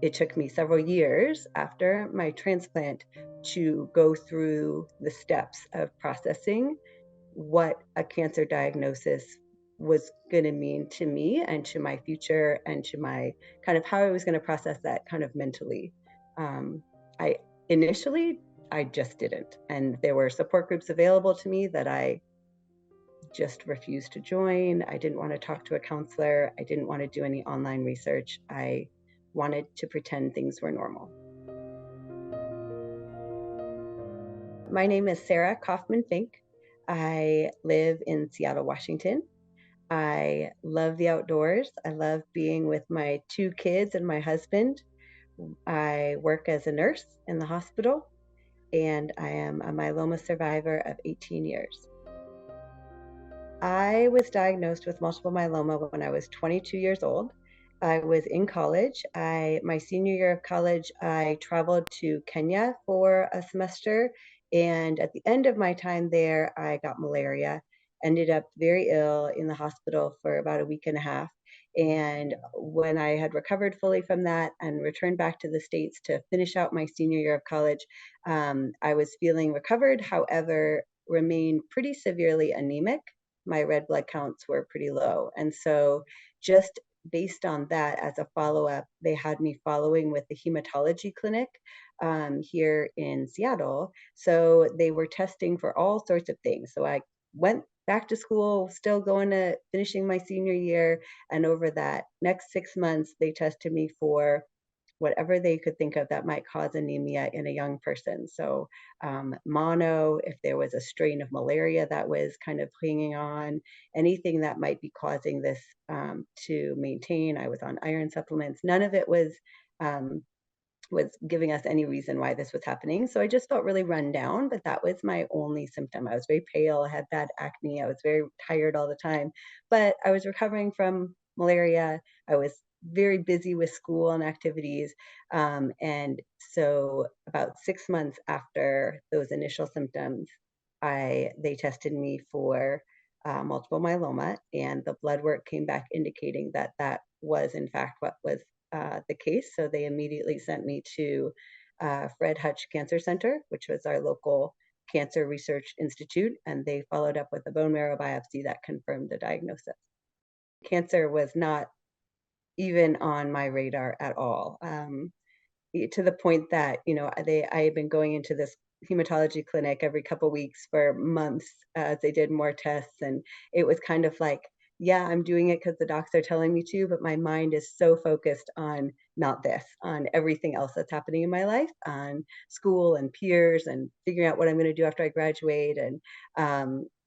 it took me several years after my transplant to go through the steps of processing what a cancer diagnosis was going to mean to me and to my future and to my kind of how I was going to process that kind of mentally. I initially I just didn't, and there were support groups available to me that I just refused to join. I didn't want to talk to a counselor. I didn't want to do any online research. I wanted to pretend things were normal. My name is Sarah Kaufman Fink. I live in Seattle, Washington. I love the outdoors. I love being with my two kids and my husband. I work as a nurse in the hospital, and I am a myeloma survivor of 18 years. I was diagnosed with multiple myeloma when I was 22 years old. I was in college. My senior year of college, I traveled to Kenya for a semester. And at the end of my time there, I got malaria, ended up very ill in the hospital for about a week and a half. And when I had recovered fully from that and returned back to the States to finish out my senior year of college, I was feeling recovered, however, remained pretty severely anemic. My red blood counts were pretty low. And so just based on that, as a follow-up, they had me following with the hematology clinic here in Seattle. So they were testing for all sorts of things. So I went back to school, still going to finishing my senior year. And over that next 6 months, they tested me for whatever they could think of that might cause anemia in a young person. So mono, if there was a strain of malaria that was kind of clinging on, anything that might be causing this to maintain. I was on iron supplements. None of it was giving us any reason why this was happening. So I just felt really run down, but that was my only symptom. I was very pale, I had bad acne, I was very tired all the time, but I was recovering from malaria. I was very busy with school and activities. And so about 6 months after those initial symptoms, they tested me for multiple myeloma, and the blood work came back indicating that that was in fact what was the case. So they immediately sent me to Fred Hutch Cancer Center, which was our local cancer research institute, and they followed up with a bone marrow biopsy that confirmed the diagnosis. Cancer was not even on my radar at all, to the point that I had been going into this hematology clinic every couple weeks for months as they did more tests, and it was kind of like, yeah, I'm doing it because the docs are telling me to, but my mind is so focused on not this, on everything else that's happening in my life, on school and peers and figuring out what I'm going to do after I graduate.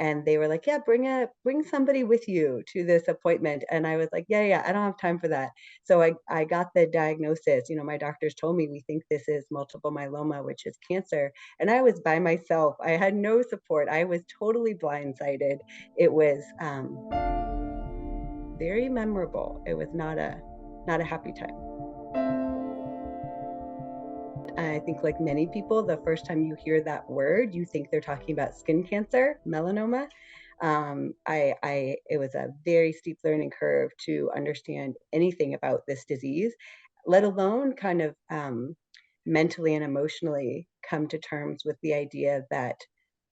And they were like, yeah, bring somebody with you to this appointment. And I was like, yeah, I don't have time for that. So I got the diagnosis. My doctors told me, we think this is multiple myeloma, which is cancer. And I was by myself. I had no support. I was totally blindsided. It was very memorable. It was not a happy time. I think, like many people, the first time you hear that word, you think they're talking about skin cancer, melanoma. It was a very steep learning curve to understand anything about this disease, let alone kind of mentally and emotionally come to terms with the idea that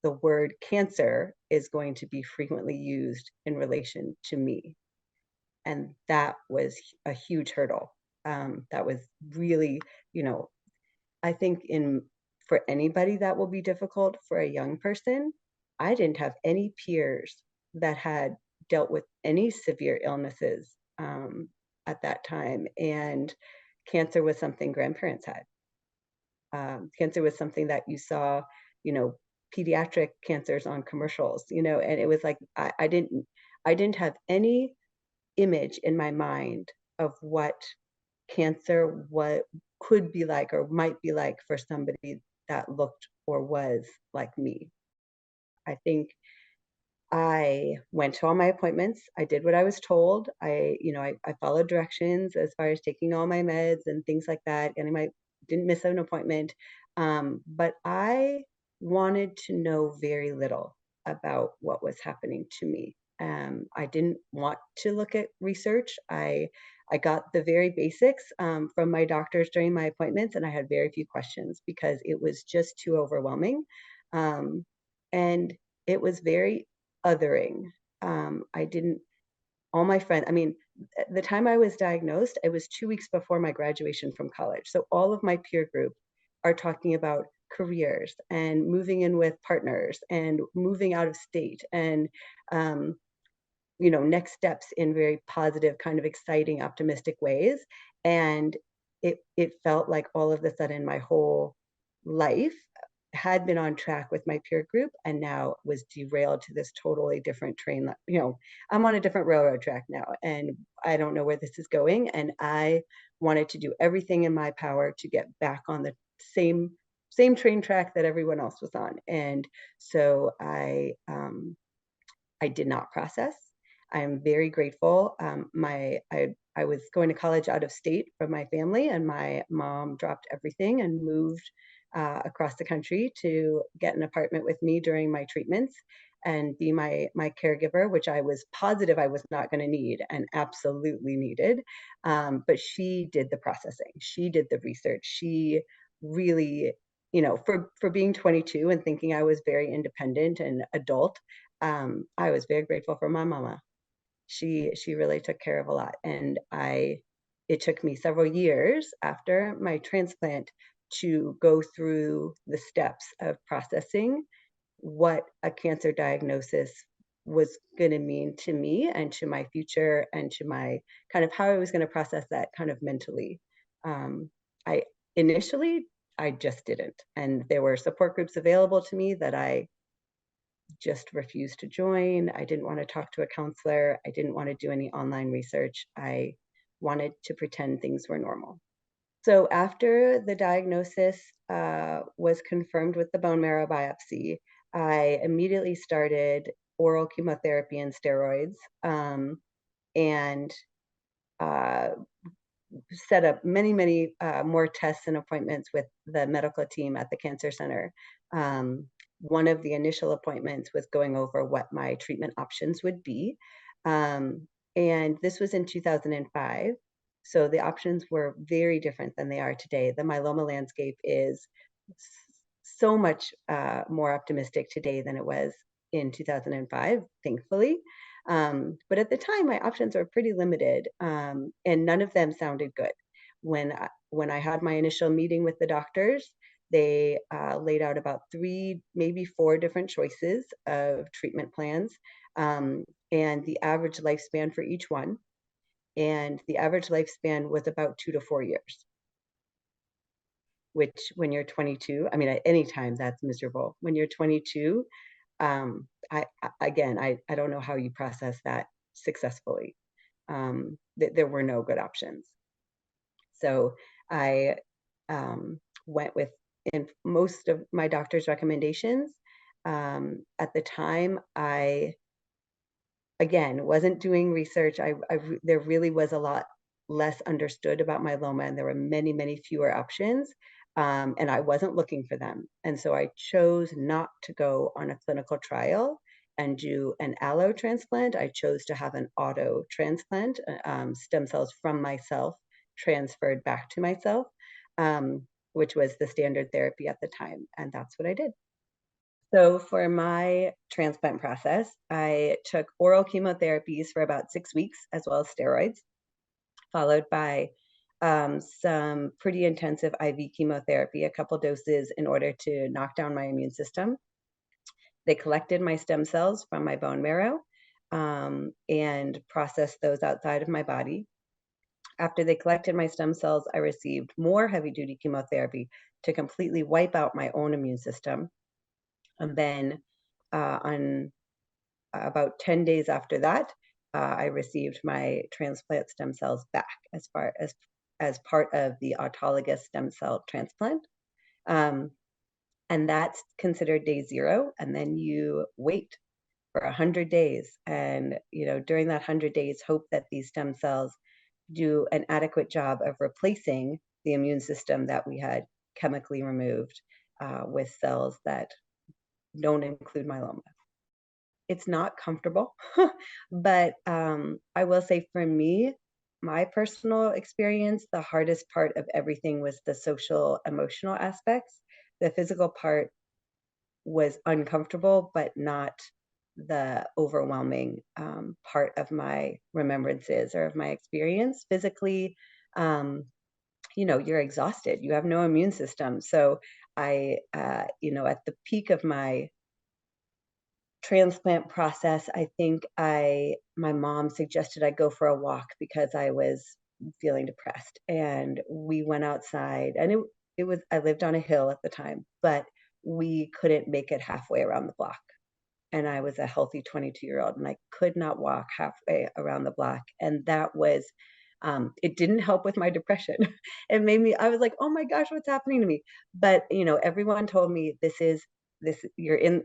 the word cancer is going to be frequently used in relation to me. And that was a huge hurdle. That was really, I think for anybody that will be difficult. For a young person, I didn't have any peers that had dealt with any severe illnesses at that time, and cancer was something grandparents had. Cancer was something that you saw, you know, pediatric cancers on commercials, and it was like I didn't have any image in my mind of what cancer what could be like or might be like for somebody that looked or was like me. I think I went to all my appointments. I did what I was told. I followed directions as far as taking all my meds and things like that. And I didn't miss an appointment. But I wanted to know very little about what was happening to me. I didn't want to look at research. I got the very basics from my doctors during my appointments, and I had very few questions because it was just too overwhelming. Um, and it was very othering. I didn't, all my friends, I mean, at the time I was diagnosed, it was 2 weeks before my graduation from college. So all of my peer group are talking about careers and moving in with partners and moving out of state and um, next steps in very positive, kind of exciting, optimistic ways. And it felt like all of a sudden my whole life had been on track with my peer group and now was derailed to this totally different train. I'm on a different railroad track now and I don't know where this is going. And I wanted to do everything in my power to get back on the same train track that everyone else was on. And so I did not process. I am very grateful. I was going to college out of state from my family, and my mom dropped everything and moved across the country to get an apartment with me during my treatments and be my caregiver, which I was positive I was not going to need and absolutely needed. But she did the processing. She did the research. She really, for being 22 and thinking I was very independent and adult, I was very grateful for my mama. She really took care of a lot, and it took me several years after my transplant to go through the steps of processing what a cancer diagnosis was going to mean to me and to my future and to my kind of how I was going to process that kind of mentally. I initially I just didn't, and there were support groups available to me that I just refused to join. I didn't want to talk to a counselor. I didn't want to do any online research. I wanted to pretend things were normal. So after the diagnosis was confirmed with the bone marrow biopsy, I immediately started oral chemotherapy and steroids, and uh, set up many more tests and appointments with the medical team at the cancer center. One of the initial appointments was going over what my treatment options would be. And this was in 2005. So the options were very different than they are today. The myeloma landscape is so much more optimistic today than it was in 2005, thankfully. But at the time, my options were pretty limited, and none of them sounded good. When I had my initial meeting with the doctors, they laid out about 3, maybe 4 different choices of treatment plans, and the average lifespan for each one. And the average lifespan was about 2 to 4 years, which when you're 22, I mean, at any time that's miserable. When you're 22, I don't know how you process that successfully. There were no good options. So I went with in most of my doctor's recommendations. At the time, I again wasn't doing research. There really was a lot less understood about myeloma, and there were many fewer options. And I wasn't looking for them. And so I chose not to go on a clinical trial and do an allo transplant. I chose to have an auto transplant, stem cells from myself transferred back to myself, which was the standard therapy at the time. And that's what I did. So for my transplant process, I took oral chemotherapies for about 6 weeks, as well as steroids, followed by some pretty intensive IV chemotherapy, a couple doses in order to knock down my immune system. They collected my stem cells from my bone marrow and processed those outside of my body. After they collected my stem cells, I received more heavy-duty chemotherapy to completely wipe out my own immune system. And then on about 10 days after that, I received my transplant stem cells back as part of the autologous stem cell transplant. And that's considered day 0. And then you wait for 100 days. And, during that 100 days, hope that these stem cells do an adequate job of replacing the immune system that we had chemically removed with cells that don't include myeloma. It's not comfortable, but I will say for me, my personal experience, the hardest part of everything was the social emotional aspects. The physical part was uncomfortable, but not the overwhelming part of my remembrances or of my experience. Physically, um, you're exhausted. You have no immune system. So at the peak of my transplant process, I think my mom suggested I go for a walk because I was feeling depressed. And we went outside, and it was I lived on a hill at the time, but we couldn't make it halfway around the block. And I was a healthy 22-year-old, and I could not walk halfway around the block. And that was it didn't help with my depression. It made me I was like, "Oh my gosh, what's happening to me?" But, everyone told me this you're in,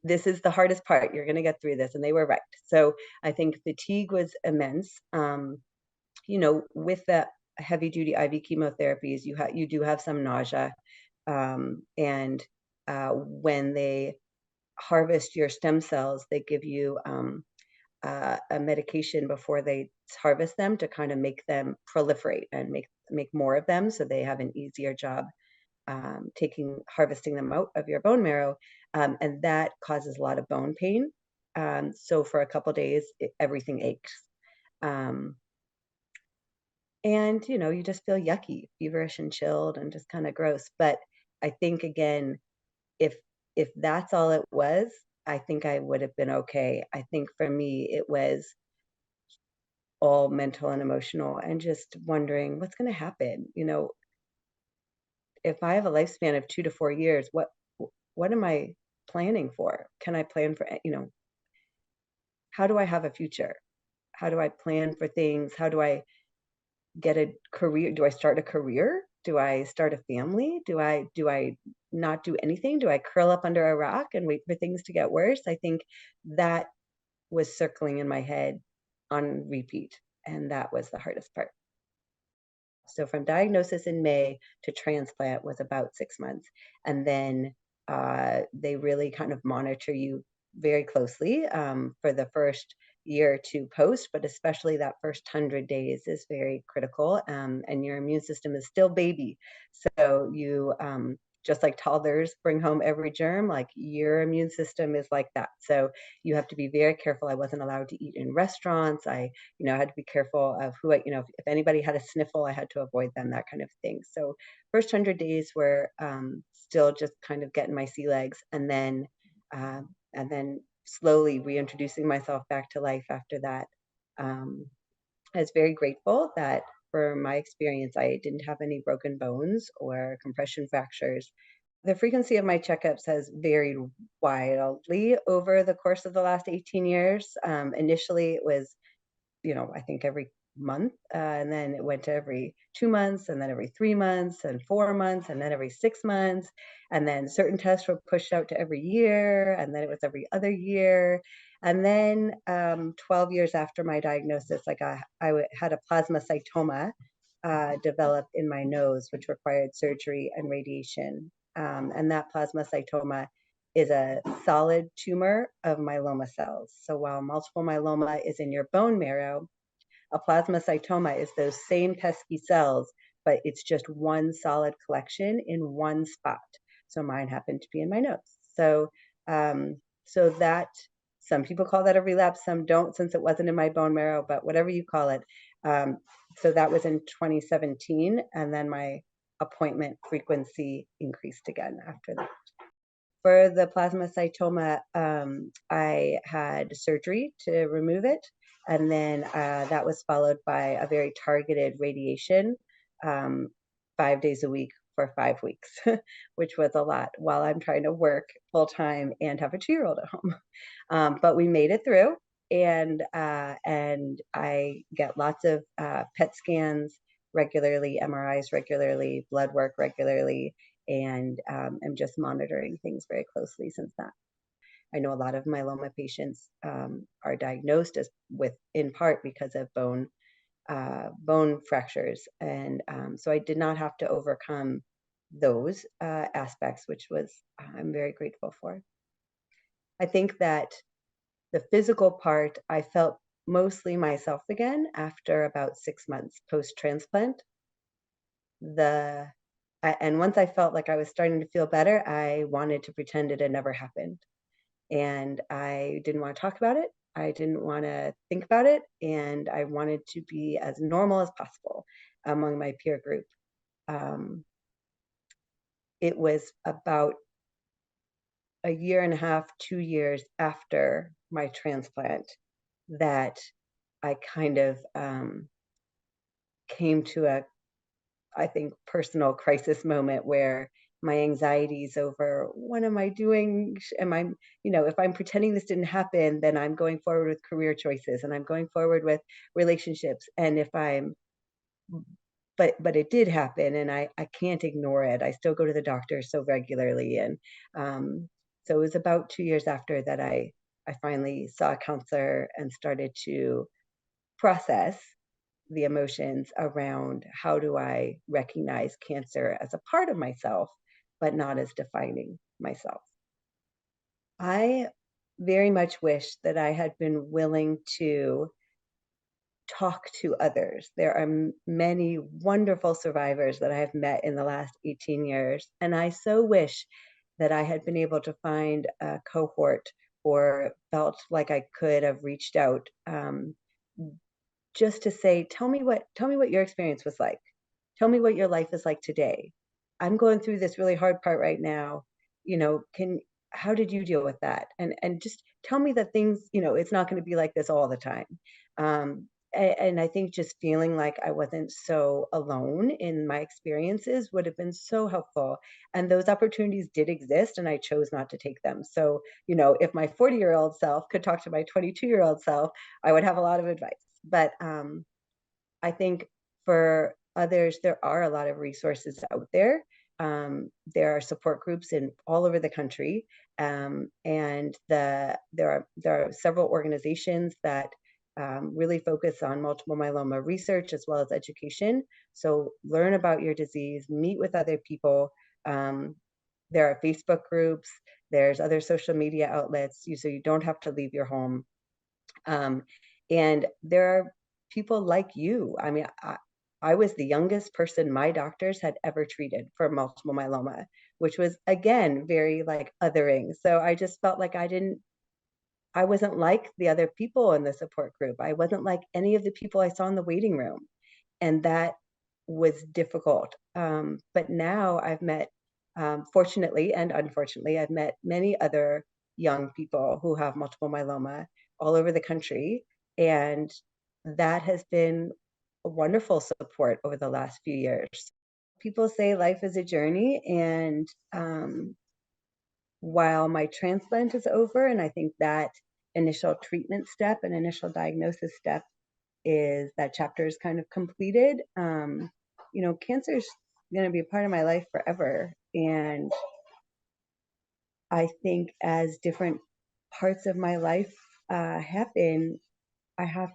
this is the hardest part. You're going to get through this, and they were right. So I think fatigue was immense. With the heavy duty IV chemotherapies, you do have some nausea, and when they harvest your stem cells, they give you a medication before they harvest them to kind of make them proliferate and make more of them, so they have an easier job harvesting them out of your bone marrow, and that causes a lot of bone pain. So for a couple days, everything aches, um, and you just feel yucky, feverish, and chilled, and just kind of gross. But I think again, if that's all it was, I think I would have been okay. I think for me, it was all mental and emotional, and just wondering what's going to happen. If I have a lifespan of 2 to 4 years, what am I planning for? Can I plan for, how do I have a future? How do I plan for things? How do I get a career? Do I start a career? Do I start a family? Do I not do anything? Do I curl up under a rock and wait for things to get worse? I think that was circling in my head on repeat, and that was the hardest part. So from diagnosis in May to transplant was about 6 months. And then they really kind of monitor you very closely for the first year or two post, but especially that first 100 days is very critical. And your immune system is still baby. So just like toddlers bring home every germ, like your immune system is like that. So you have to be very careful. I wasn't allowed to eat in restaurants. I had to be careful of if anybody had a sniffle, I had to avoid them, that kind of thing. So first 100 days were still just kind of getting my sea legs, and then slowly reintroducing myself back to life after that. I was very grateful that for my experience, I didn't have any broken bones or compression fractures. The frequency of my checkups has varied wildly over the course of the last 18 years. Initially, it was I think every month, and then it went to every 2 months, and then every 3 months, and 4 months, and then every 6 months, and then certain tests were pushed out to every year, and then it was every other year, and then 12 years after my diagnosis, like had a plasmacytoma develop in my nose, which required surgery and radiation, and that plasmacytoma is a solid tumor of myeloma cells. So while multiple myeloma is in your bone marrow, a plasmacytoma is those same pesky cells, but it's just one solid collection in one spot. So mine happened to be in my nose. So that some people call that a relapse, some don't, since it wasn't in my bone marrow, but whatever you call it. So that was in 2017, and then my appointment frequency increased again after that. For the plasmacytoma, I had surgery to remove it, and then that was followed by a very targeted radiation, um, 5 days a week for 5 weeks, which was a lot while I'm trying to work full time and have a 2-year-old at home. But we made it through, and I get lots of PET scans regularly, MRIs regularly, blood work regularly, and am just monitoring things very closely since that. I know a lot of myeloma patients are diagnosed in part because of bone fractures, and so I did not have to overcome those aspects, which I'm very grateful for. I think that the physical part, I felt mostly myself again after about 6 months post-transplant. And once I felt like I was starting to feel better, I wanted to pretend it had never happened. And I didn't want to talk about it. I didn't want to think about it. And I wanted to be as normal as possible among my peer group. Um, it was about a year and a half, 2 years after my transplant that I kind of came to I think, personal crisis moment where my anxieties over what am I doing? Am I, if I'm pretending this didn't happen, then I'm going forward with career choices and I'm going forward with relationships. And if I'm, but it did happen and I can't ignore it. I still go to the doctor so regularly. And so it was about 2 years after that I finally saw a counselor and started to process the emotions around how do I recognize cancer as a part of myself, but not as defining myself. I very much wish that I had been willing to talk to others. There are many wonderful survivors that I have met in the last 18 years, and I so wish that I had been able to find a cohort or felt like I could have reached out just to say, tell me what your experience was like. Tell me what your life is like today. I'm going through this really hard part right now. Can how did you deal with that? And just tell me that things, it's not going to be like this all the time. And I think just feeling like I wasn't so alone in my experiences would have been so helpful. And those opportunities did exist, and I chose not to take them. So, if my 40-year-old self could talk to my 22-year-old self, I would have a lot of advice. But I think for others, there are a lot of resources out there. There are support groups in all over the country, and there are several organizations that really focus on multiple myeloma research as well as education. So learn about your disease, meet with other people. Um, there are Facebook groups. There's other social media outlets, so you don't have to leave your home. Um, and there are people like you. I mean, I was the youngest person my doctors had ever treated for multiple myeloma, which was again very like othering. So I just felt like I wasn't like the other people in the support group. I wasn't like any of the people I saw in the waiting room. And that was difficult. But now I've met, fortunately and unfortunately, I've met many other young people who have multiple myeloma all over the country. And that has been a wonderful support over the last few years. People say life is a journey. And while my transplant is over, and I think that initial treatment step and initial diagnosis step that chapter is kind of completed. Cancer is going to be a part of my life forever. And I think as different parts of my life happen, I have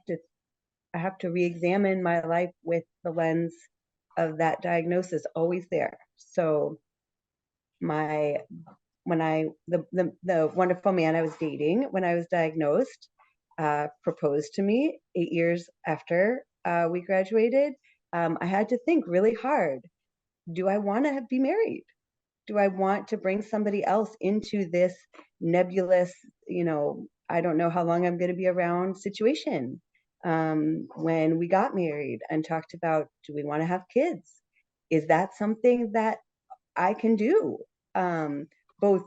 to re-examine my life with the lens of that diagnosis always there. So my when I the wonderful man I was dating when I was diagnosed proposed to me 8 years after we graduated. I had to think really hard. Do I want to be married? Do I want to bring somebody else into this nebulous, I don't know how long I'm going to be around situation? When we got married and talked about, do we want to have kids? Is that something that I can do? Both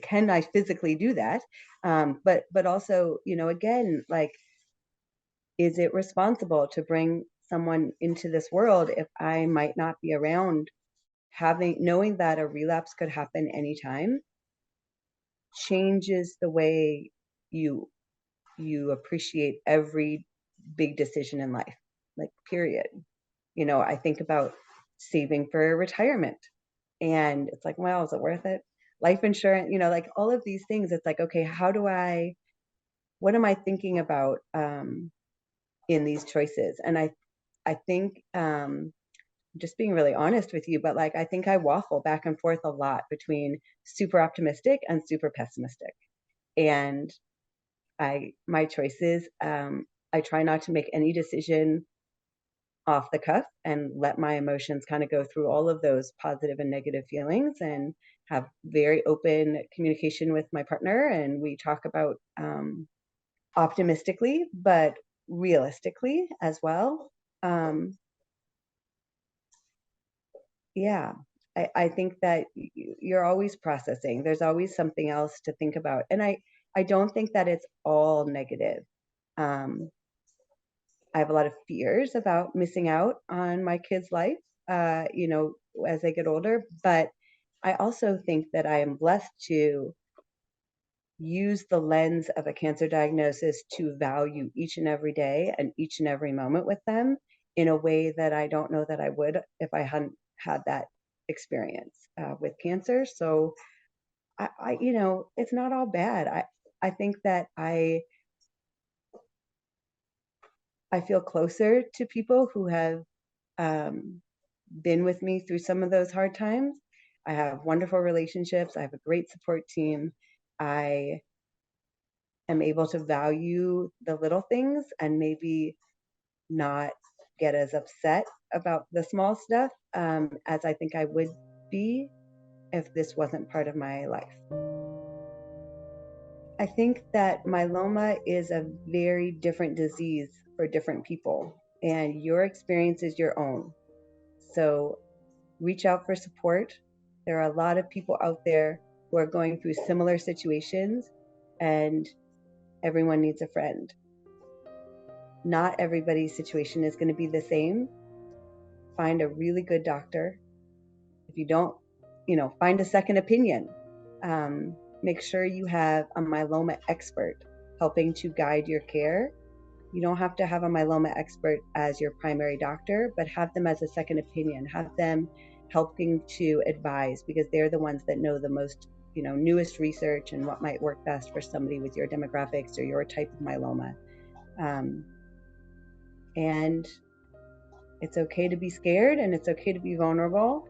can I physically do that? But also, again, like, is it responsible to bring someone into this world if I might not be around? Knowing that a relapse could happen anytime changes the way you appreciate every big decision in life, like, period. I think about saving for retirement, and it's like, well, is it worth it? Life insurance, like all of these things. It's like, okay, what am I thinking about in these choices? And I think just being really honest with you, but like, I think I waffle back and forth a lot between super optimistic and super pessimistic. And my choices. I try not to make any decision off the cuff and let my emotions kind of go through all of those positive and negative feelings, and have very open communication with my partner. And we talk about optimistically, but realistically as well. Um, yeah, I think that you're always processing. There's always something else to think about. And I don't think that it's all negative. Um, I have a lot of fears about missing out on my kid's life, as they get older. But I also think that I am blessed to use the lens of a cancer diagnosis to value each and every day and each and every moment with them in a way that I don't know that I would if I hadn't had that experience with cancer. So it's not all bad. I think that I feel closer to people who have um, been with me through some of those hard times. I have wonderful relationships. I have a great support team. I am able to value the little things and maybe not get as upset about the small stuff as I think I would be if this wasn't part of my life. I think that myeloma is a very different disease for different people, and your experience is your own. So reach out for support. There are a lot of people out there who are going through similar situations, and everyone needs a friend. Not everybody's situation is going to be the same. Find a really good doctor. If you don't, find a second opinion. Make sure you have a myeloma expert helping to guide your care. You don't have to have a myeloma expert as your primary doctor, but have them as a second opinion. Have them helping to advise, because they're the ones that know the most, newest research and what might work best for somebody with your demographics or your type of myeloma. And it's okay to be scared, and it's okay to be vulnerable,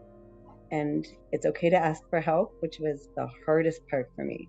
and it's okay to ask for help, which was the hardest part for me.